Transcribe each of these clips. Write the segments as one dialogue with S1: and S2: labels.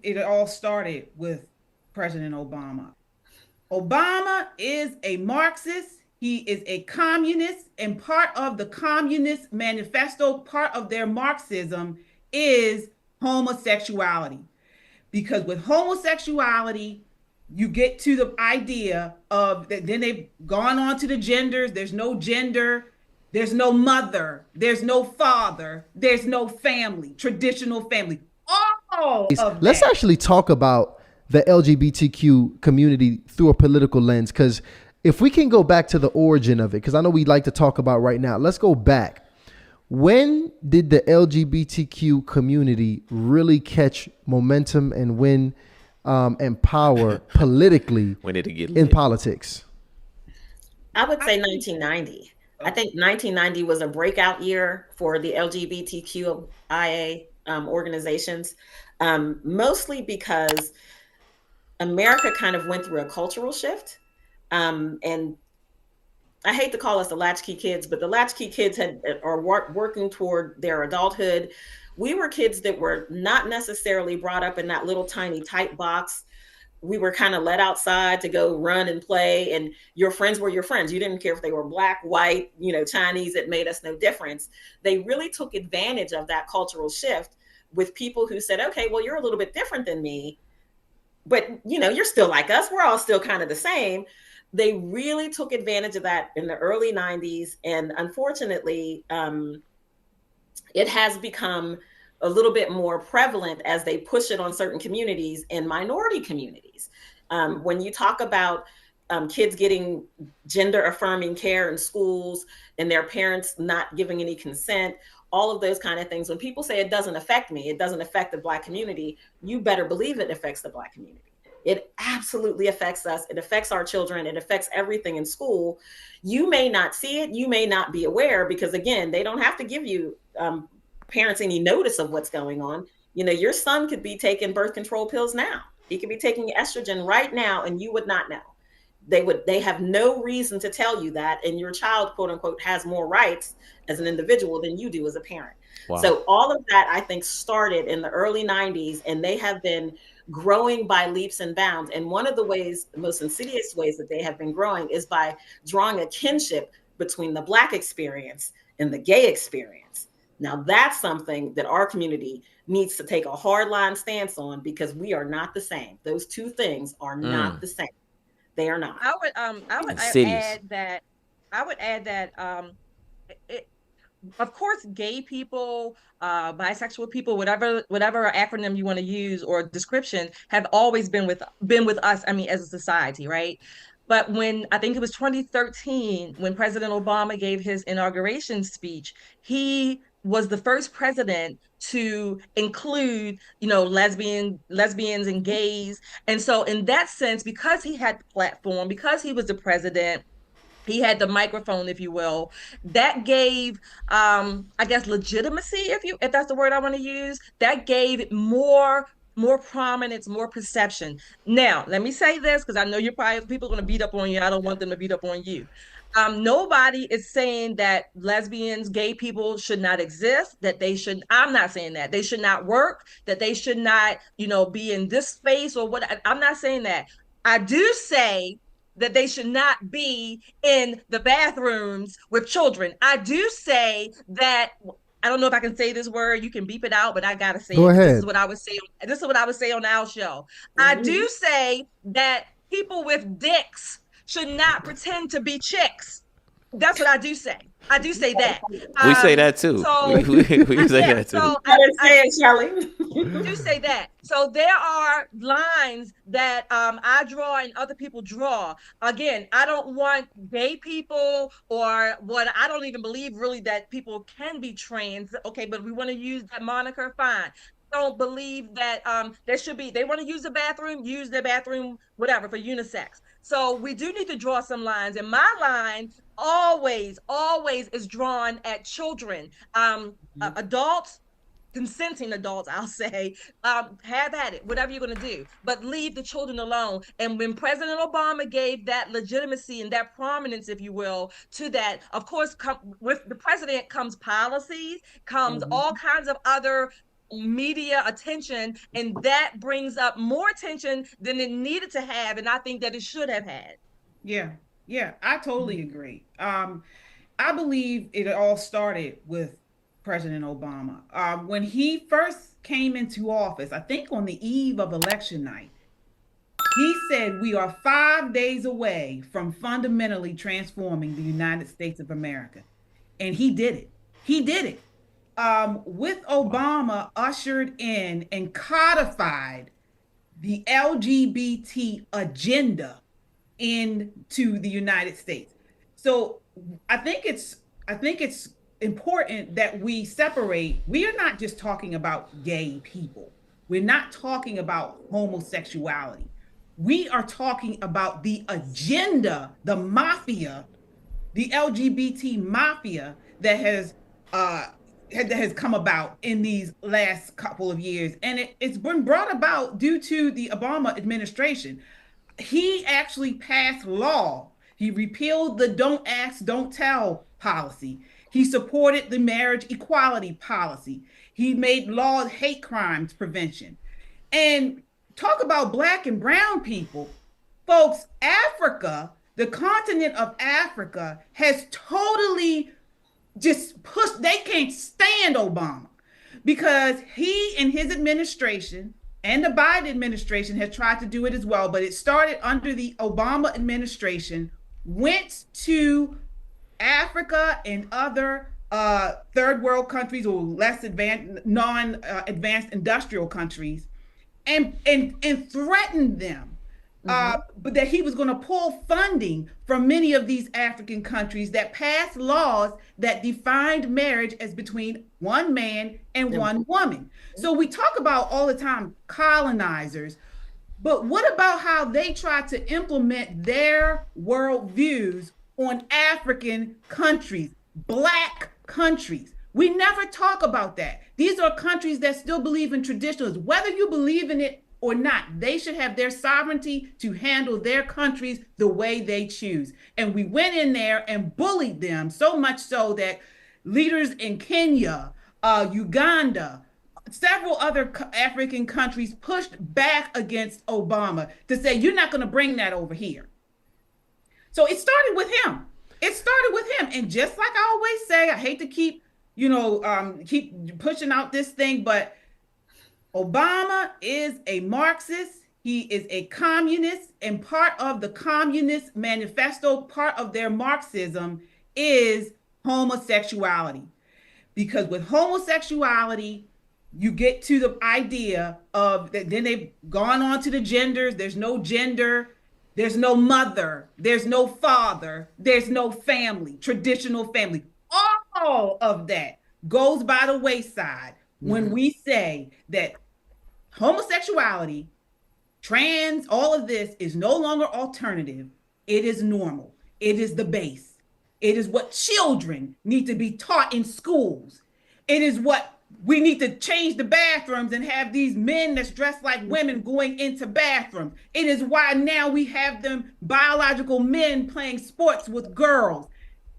S1: it all started with President Obama. Obama is a Marxist. He is a communist, and part of the Communist Manifesto, part of their Marxism is homosexuality. Because with homosexuality, you get to the idea of that, then they've gone on to the genders. There's no gender, there's no mother, there's no father, there's no family, traditional family. All of
S2: Let's
S1: that.
S2: actually talk about the LGBTQ community through a political lens, because if we can go back to the origin of it, because I know we'd like to talk about right now, let's go back. When did the LGBTQ community really catch momentum and win and power politically
S3: When did it get
S2: in
S3: lit?
S2: politics?
S4: I would say 1990. I think 1990 was a breakout year for the LGBTQIA organizations, mostly because America kind of went through a cultural shift. And I hate to call us the latchkey kids, but the latchkey kids are working toward their adulthood. We were kids that were not necessarily brought up in that little tiny tight box. We were kind of let outside to go run and play, and your friends were your friends. You didn't care if they were black, white, Chinese. It made us no difference. They really took advantage of that cultural shift with people who said, okay, well, you're a little bit different than me, but you're still like us. We're all still kind of the same. They really took advantage of that in the early 90s. And unfortunately, it has become a little bit more prevalent as they push it on certain communities and minority communities. When you talk about kids getting gender affirming care in schools and their parents not giving any consent, all of those kind of things, when people say it doesn't affect me, it doesn't affect the Black community, you better believe it affects the Black community. It absolutely affects us. It affects our children. It affects everything in school. You may not see it. You may not be aware because, again, they don't have to give you parents any notice of what's going on. Your son could be taking birth control pills now. He could be taking estrogen right now, and you would not know. They have no reason to tell you that, and your child, quote unquote, has more rights as an individual than you do as a parent. Wow. So all of that, I think, started in the early 90s, and they have been growing by leaps and bounds. And one of the ways, the most insidious ways that they have been growing is by drawing a kinship between the Black experience and the gay experience. Now, that's something that our community needs to take a hardline stance on, because we are not the same. Those two things are not the same. They are not.
S5: I would add that of course, gay people, bisexual people, whatever acronym you want to use or description, have always been with us. I mean, as a society, right? But when I think it was 2013, when President Obama gave his inauguration speech, he was the first president to include, lesbians and gays. And so in that sense, because he had the platform, because he was the president, he had the microphone, if you will, that gave, I guess, legitimacy, if that's the word I want to use, that gave more prominence, more perception. Now, let me say this, because I know people are going to beat up on you. I don't want them to beat up on you. Nobody is saying that lesbians, gay people should not exist, I'm not saying that. They should not work, that they should not, be in this space or what. I'm not saying that. I do say that they should not be in the bathrooms with children. I do say that, I don't know if I can say this word, you can beep it out, but I gotta say
S2: Go ahead.
S5: This is what I would say on our show. I do say that people with dicks should not pretend to be chicks. That's what I do say. I do say that.
S3: We say that too. So, we say that too.
S4: So I
S5: do say that. So there are lines that I draw and other people draw. Again, I don't want gay people I don't even believe really that people can be trans. Okay, but we want to use that moniker, fine. Don't believe that they want to use their bathroom, whatever, for unisex. So we do need to draw some lines. And my line always is drawn at children, adults, consenting adults, I'll say, have at it, whatever you're going to do, but leave the children alone. And when President Obama gave that legitimacy and that prominence, if you will, to that, of course, with the president comes policies, comes all kinds of other media attention, and that brings up more attention than it needed to have, and I think that it should have had.
S1: Yeah, I totally agree. I believe it all started with President Obama. When he first came into office, I think on the eve of election night, he said we are 5 days away from fundamentally transforming the United States of America. And he did it. He did it. With Obama ushered in and codified the LGBT agenda into the United States. So I think it's important that we separate. We are not just talking about gay people. We're not talking about homosexuality. We are talking about the agenda, the mafia, the LGBT mafia that has come about in these last couple of years. And it's been brought about due to the Obama administration. He actually passed law. He repealed the don't ask, don't tell policy. He supported the marriage equality policy. He made laws, hate crimes prevention. And talk about Black and brown people. Folks, Africa, the continent of Africa, has totally just pushed. They can't stand Obama because he and his administration and the Biden administration has tried to do it as well, but it started under the Obama administration, went to Africa and other third world countries or less advanced, non-advanced industrial countries and threatened them. But that he was going to pull funding from many of these African countries that passed laws that defined marriage as between one man and one woman. So we talk about all the time colonizers, but what about how they try to implement their worldviews on African countries, Black countries? We never talk about that. These are countries that still believe in traditionalism. Whether you believe in it or not, they should have their sovereignty to handle their countries the way they choose. And we went in there and bullied them so much so that leaders in Kenya, Uganda, several other African countries pushed back against Obama to say, you're not going to bring that over here. So it started with him. And just like I always say, I hate to keep pushing out this thing, but Obama is a Marxist. He is a communist, and part of the Communist Manifesto, part of their Marxism is homosexuality. Because with homosexuality, you get to the idea of that. Then they've gone on to the genders. There's no gender. There's no mother. There's no father. There's no family, traditional family. All of that goes by the wayside when we say that homosexuality, trans, all of this is no longer alternative. It is normal. It is the base. It is what children need to be taught in schools. It is what we need to change the bathrooms and have these men that's dressed like women going into bathrooms. It is why now we have them biological men playing sports with girls.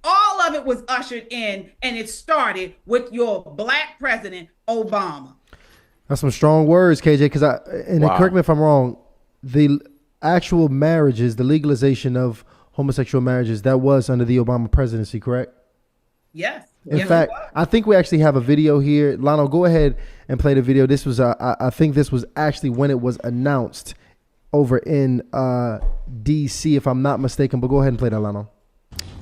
S1: All of it was ushered in, and it started with your Black president, Obama.
S2: That's some strong words, KJ, because correct me if I'm wrong, the actual marriages, the legalization of homosexual marriages, that was under the Obama presidency, correct?
S1: Yes.
S2: In fact, I think we actually have a video here. Lano, go ahead and play the video. This was, I think this was actually when it was announced over in D.C., if I'm not mistaken, but go ahead and play that, Lano.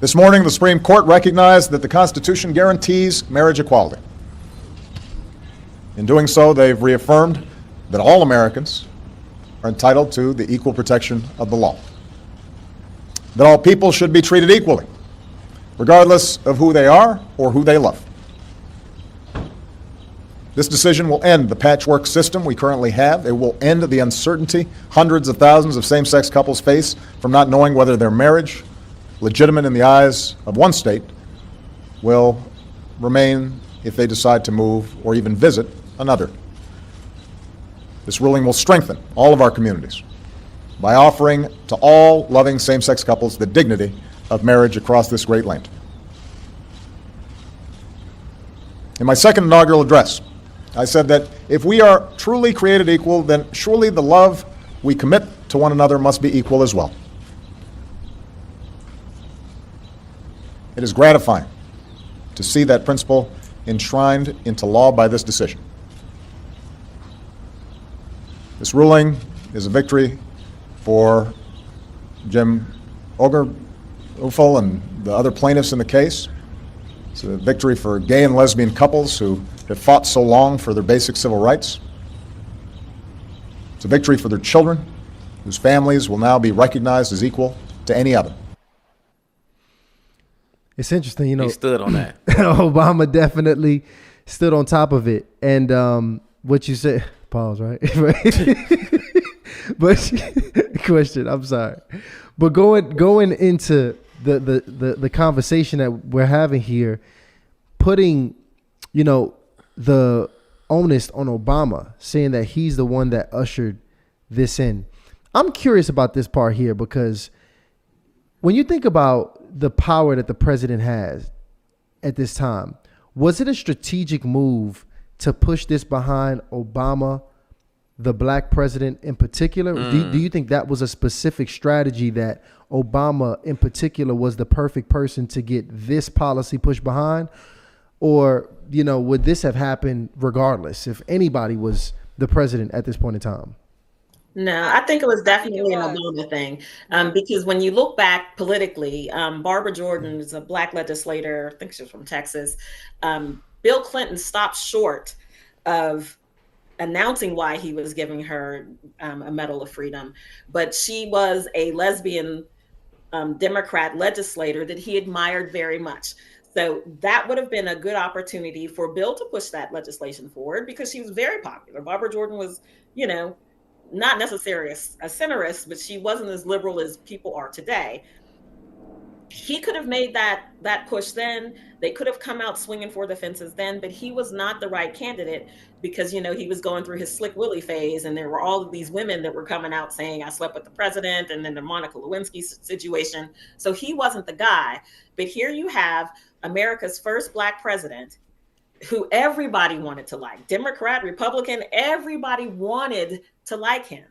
S6: This morning, the Supreme Court recognized that the Constitution guarantees marriage equality. In doing so, they've reaffirmed that all Americans are entitled to the equal protection of the law, that all people should be treated equally, regardless of who they are or who they love. This decision will end the patchwork system we currently have. It will end the uncertainty hundreds of thousands of same-sex couples face from not knowing whether their marriage, legitimate in the eyes of one state, will remain if they decide to move or even visit another. This ruling will strengthen all of our communities by offering to all loving same-sex couples the dignity of marriage across this great land. In my second inaugural address, I said that if we are truly created equal, then surely the love we commit to one another must be equal as well. It is gratifying to see that principle enshrined into law by this decision. This ruling is a victory for Jim Tearful and the other plaintiffs in the case. It's a victory for gay and lesbian couples who have fought so long for their basic civil rights. It's a victory for their children, whose families will now be recognized as equal to any other.
S2: It's interesting, you know.
S3: He stood on that.
S2: Obama definitely stood on top of it. And what you said, pause, right? But question, I'm sorry. But going into the conversation that we're having here, putting, you know, the onus on Obama, saying that he's the one that ushered this in. I'm curious about this part here, because when you think about the power that the president has at this time, was it a strategic move to push this behind Obama, the black president in particular? Do you think that was a specific strategy, that Obama in particular was the perfect person to get this policy pushed behind? Or, you know, would this have happened regardless if anybody was the president at this point in time?
S4: No, I think it was definitely an Obama thing, because when you look back politically, Barbara Jordan is a black legislator, I think she's from Texas. Bill Clinton stopped short of announcing why he was giving her a Medal of Freedom, but she was a lesbian Democrat legislator that he admired very much. So that would have been a good opportunity for Bill to push that legislation forward, because she was very popular. Barbara Jordan was, you know, not necessarily a centrist, but she wasn't as liberal as people are today. He could have made that push then. They could have come out swinging for the fences then, but he was not the right candidate, because, you know, he was going through his Slick Willie phase, and there were all of these women that were coming out saying, I slept with the president, and then the Monica Lewinsky situation. So he wasn't the guy. But here you have America's first black president, who everybody wanted to like, Democrat, Republican, everybody wanted to like him.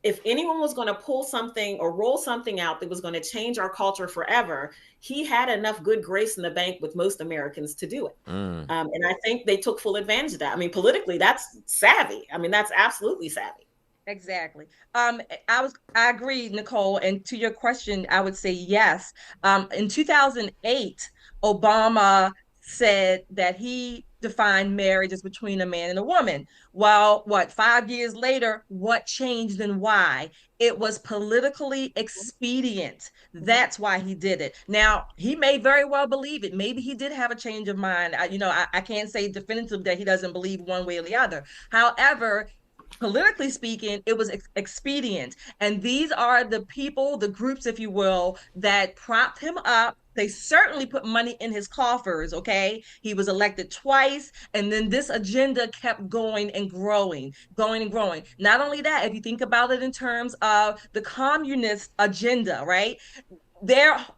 S4: If anyone was going to pull something or roll something out that was going to change our culture forever, he had enough good grace in the bank with most Americans to do it. And I think they took full advantage of that. I mean, politically, that's savvy. I mean, that's absolutely savvy.
S5: Exactly. I agree, Nicole. And to your question, I would say yes. In 2008, Obama said that he defined marriage as between a man and a woman. Well, 5 years later, what changed and why? It was politically expedient. That's why he did it. Now, he may very well believe it. Maybe he did have a change of mind. I can't say definitively that he doesn't believe one way or the other. However, politically speaking, it was expedient. And these are the people, the groups, if you will, that propped him up. They certainly put money in his coffers, okay? He was elected twice, and then this agenda kept going and growing, going and growing. Not only that, if you think about it in terms of the communist agenda, right?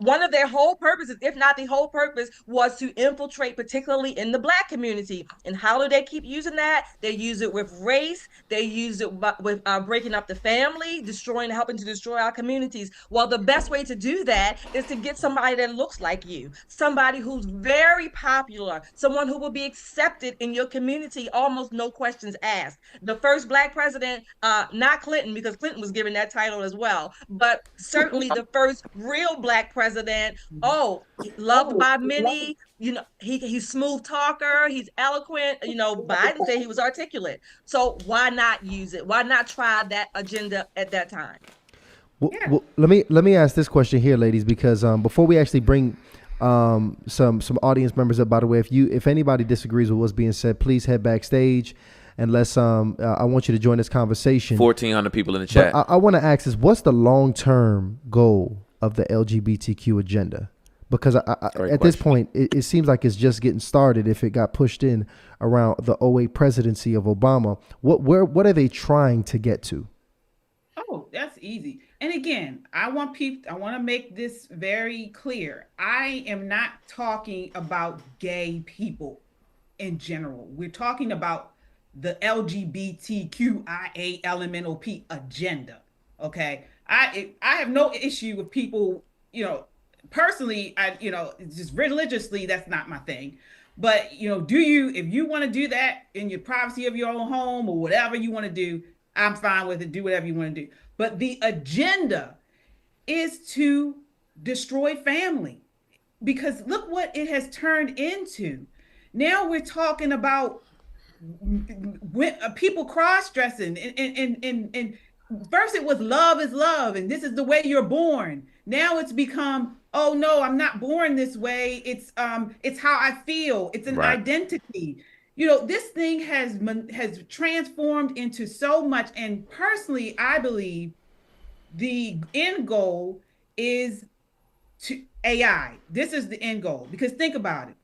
S5: One of their whole purposes, if not the whole purpose, was to infiltrate, particularly in the Black community. And how do they keep using that? They use it with race. They use it with breaking up the family, helping to destroy our communities. Well, the best way to do that is to get somebody that looks like you, somebody who's very popular, someone who will be accepted in your community, almost no questions asked. The first Black president, not Clinton, because Clinton was given that title as well, but certainly the first real Black president. Loved by many. You know, he's smooth talker. He's eloquent. You know, Biden said he was articulate. So why not use it? Why not try that agenda at that time?
S2: Well, let me ask this question here, ladies, because before we actually bring some audience members up, by the way, if anybody disagrees with what's being said, please head backstage. And let's I want you to join this conversation.
S3: 1,400 people in the chat.
S2: But I want to ask this: what's the long-term goal of the LGBTQ agenda? Because at this point, it seems like it's just getting started. If it got pushed in around the 2008 presidency of Obama, what are they trying to get to?
S1: Oh, that's easy. And again, I want to make this very clear. I am not talking about gay people in general. We're talking about the LGBTQIA LMNOP agenda. Okay, I have no issue with people, personally, just religiously, that's not my thing. But if you want to do that in your privacy of your own home or whatever you want to do, I'm fine with it. Do whatever you want to do. But the agenda is to destroy family, because look what it has turned into. Now we're talking about people cross-dressing, and first it was love is love, and this is the way you're born. Now it's become, oh no, I'm not born this way. It's how I feel. It's an identity. This thing has transformed into so much. And personally, I believe the end goal is to AI. This is the end goal, because think about it.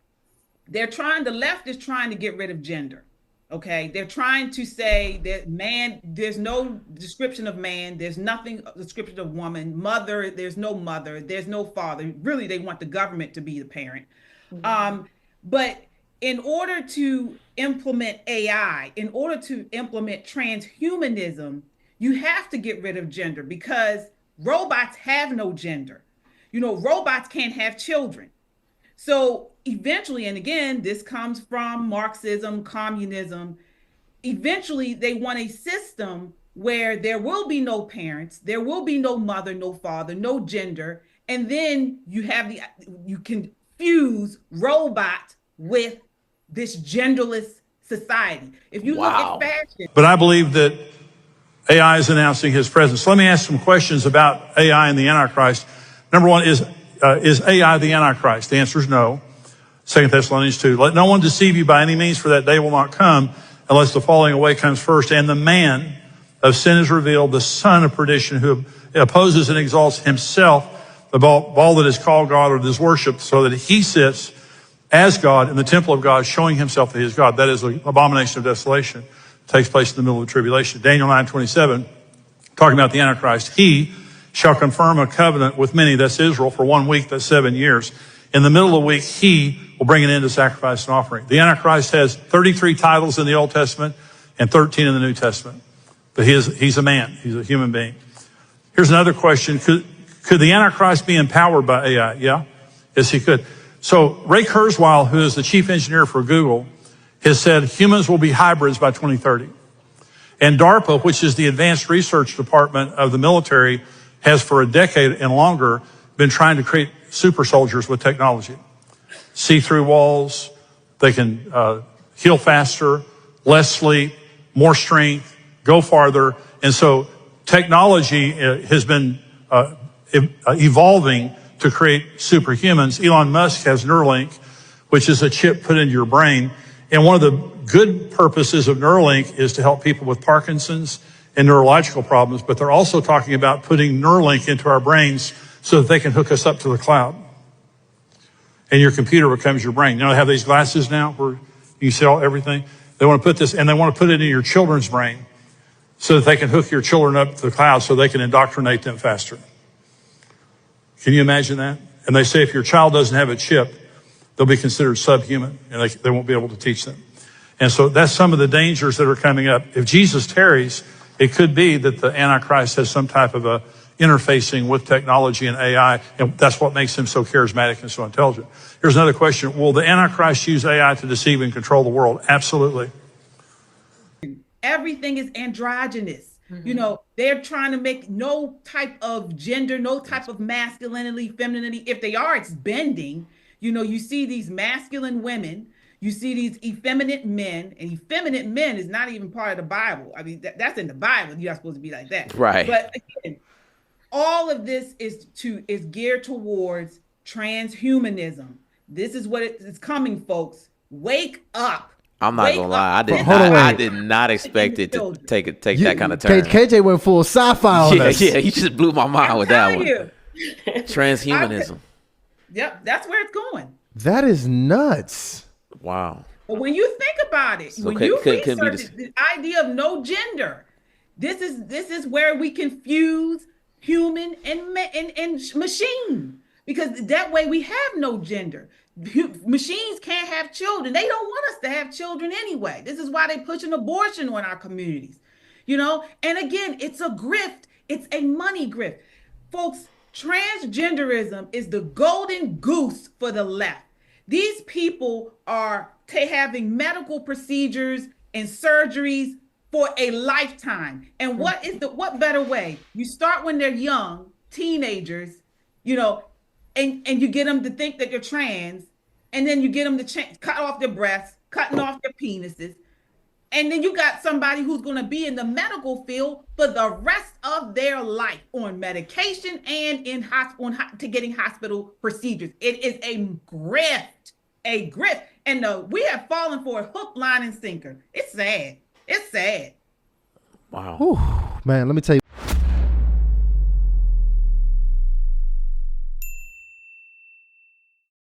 S1: The left is trying to get rid of gender. Okay, they're trying to say that man, there's no description of man, there's nothing description of woman, mother, there's no mother, there's no father. Really, they want the government to be the parent. But in order to implement AI, in order to implement transhumanism, you have to get rid of gender, because robots have no gender. Robots can't have children. So eventually, and again, this comes from Marxism, communism, eventually they want a system where there will be no parents, there will be no mother, no father, no gender, and then you can fuse robot with this genderless society. If you look at fashion.
S7: But I believe that AI is announcing his presence. Let me ask some questions about AI and the Antichrist. Number one, is AI the Antichrist? The answer is no. 2 Thessalonians 2. Let no one deceive you by any means, for that day will not come unless the falling away comes first. And the man of sin is revealed, the son of perdition, who opposes and exalts himself above all that is called God or that is worshipped, so that he sits as God in the temple of God, showing himself that he is God. That is the abomination of desolation. It takes place in the middle of the tribulation. Daniel 9:27, talking about the Antichrist. He shall confirm a covenant with many, that's Israel, for 1 week, that's 7 years. In the middle of the week, he will bring an end to sacrifice and offering. The Antichrist has 33 titles in the Old Testament and 13 in the New Testament. But he's a man. He's a human being. Here's another question. Could the Antichrist be empowered by AI? Yeah. Yes, he could. So Ray Kurzweil, who is the chief engineer for Google, has said humans will be hybrids by 2030. And DARPA, which is the Advanced Research Department of the military, has for a decade and longer been trying to create super soldiers with technology. See-through walls, they can heal faster, less sleep, more strength, go farther. And so technology has been evolving to create superhumans. Elon Musk has Neuralink, which is a chip put into your brain. And one of the good purposes of Neuralink is to help people with Parkinson's and neurological problems, but they're also talking about putting Neuralink into our brains so that they can hook us up to the cloud. And your computer becomes your brain. They have these glasses now where you see everything. They want to put this, and they want to put it in your children's brain so that they can hook your children up to the cloud so they can indoctrinate them faster. Can you imagine that? And they say if your child doesn't have a chip, they'll be considered subhuman, and they won't be able to teach them. And so that's some of the dangers that are coming up. If Jesus tarries, it could be that the Antichrist has some type of a interfacing with technology and AI, and that's what makes him so charismatic and so intelligent. Here's another question. Will the Antichrist use AI to deceive and control the world? Absolutely.
S1: Everything is androgynous. They're trying to make no type of gender, no type of masculinity, femininity. If they are, it's bending. You see these masculine women, you see these effeminate men, and effeminate men is not even part of the Bible. I mean, that's in the Bible. You're not supposed to be like that.
S3: Right.
S1: But again, all of this is geared towards transhumanism. This is what it's coming, folks. Wake up.
S3: I'm not gonna lie. I did not expect it to take that kind of turn.
S2: KJ went full sci-fi on us.
S3: Yeah, he just blew my mind with that one. Transhumanism.
S1: Yep, that's where it's going.
S2: That is nuts.
S3: Wow.
S1: But when you think about it,
S3: So
S1: when you research the idea of no gender, this is where we confuse human and machine. because that way we have no gender. Machines can't have children. They don't want us to have children anyway. This is why they push an abortion on our communities, you know? And again, it's a grift. It's a money grift. Folks, transgenderism is the golden goose for the left. These people are having medical procedures and surgeries for a lifetime. And what better way? You start when they're young, teenagers, you know, and you get them to think that they're trans, and then you get them to cut off their breasts, cutting off their penises. And then you got somebody who's going to be in the medical field for the rest of their life on medication and to getting hospital procedures. It is a grift, and we have fallen for a hook, line, and sinker. It's sad. It's sad.
S3: Wow.
S2: Whew, man, let me tell you.